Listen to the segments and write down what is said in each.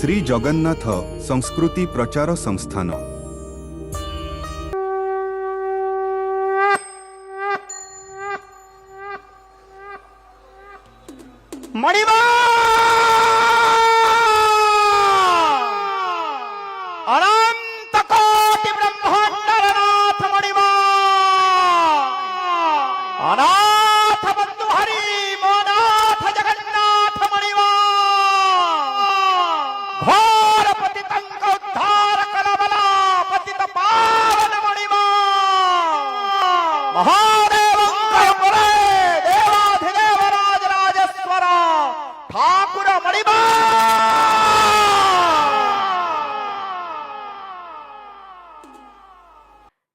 श्री जगन्नाथ संस्कृति प्रचार संस्थान मणिमा अनंत कोटि ब्रह्मांडनाथ मणिमा अनाथ बंधु हरि मोनाथ जगन्नाथ मणिमा घोर पतितंक उद्धार कलबला पतित पावन मणिमा महादेवंकर मुरे देवाधिदेव राजराजेश्वर ठाकुर मणिमा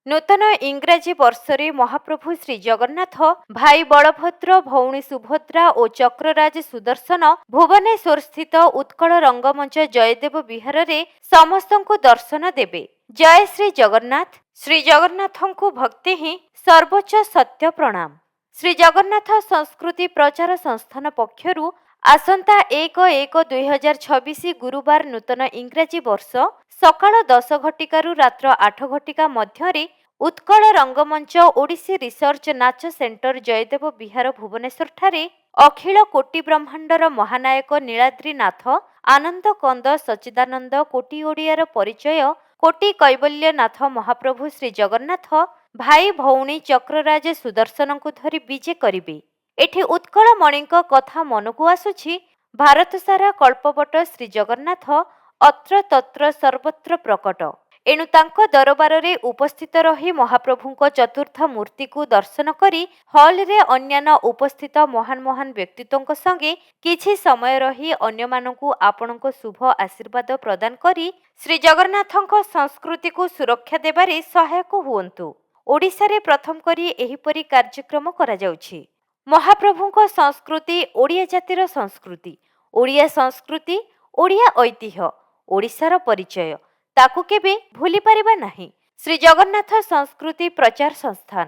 नूतन इंग्राजी वर्षरे महाप्रभु श्री जगन्नाथ भाई बलभद्र भौणी सुभद्रा और चक्रराज सुदर्शन भुवनेश्वर स्थित उत्कल रंगमंच जयदेव विहार रे समस्तंकु दर्शन देबे। जय श्री जगन्नाथ। श्री जगन्नाथंकु भक्ति ही सर्वोच्च सत्य प्रणाम। श्री जगन्नाथ संस्कृति प्रचार संस्थान पक्षरु आसंता 1-1-2026 गुरुवार नूतन इंग्राजी वर्ष सकाळ 10 घटिकारु रात्र 8 घटिका मध्यरे उत्कल रंगमंच ओडिसी रिसर्च नाच सेंटर जयदेव विहार भुवनेश्वर ठारे अखिल कोटि ब्रह्मांडर महानायक नीलाद्रीनाथ आनंद कंद सच्चिदानंद कोटि ओडियार परिचय कोटि कैवल्यनाथ महाप्रभु श्री जगन्नाथ भाई भौणी चक्रराज सुदर्शन को धरी विजे करिबे। एठी उत्कल मणिक कथा मनकु आसुछि। भारत सारा कल्पवट श्री जगन्नाथ अत्र तत्र सर्वत्र प्रकट। एणु तांको दरबार रे उपस्थित रही महाप्रभुंको चतुर्थ मूर्ति को दर्शन करी हॉल रे अन्यान्य उपस्थित महान महान व्यक्तित्वंको संगे किछि समय रही अन्यमानंकु आपणको शुभ आशीर्वाद प्रदान करी श्री जगन्नाथंको संस्कृति को सुरक्षा देबारे सहायक हुअन्तु। ओडिसा रे प्रथम करी एहिपरि कार्यक्रम करा जाउछि। महाप्रभुंको संस्कृति ओडिया जातिर संस्कृति, ओडिया संस्कृति ओडिया ऐतिह्य, ओडिशार परिचय ताकू केबे भूली परिबा नाही। श्री जगन्नाथ संस्कृति प्रचार संस्थान।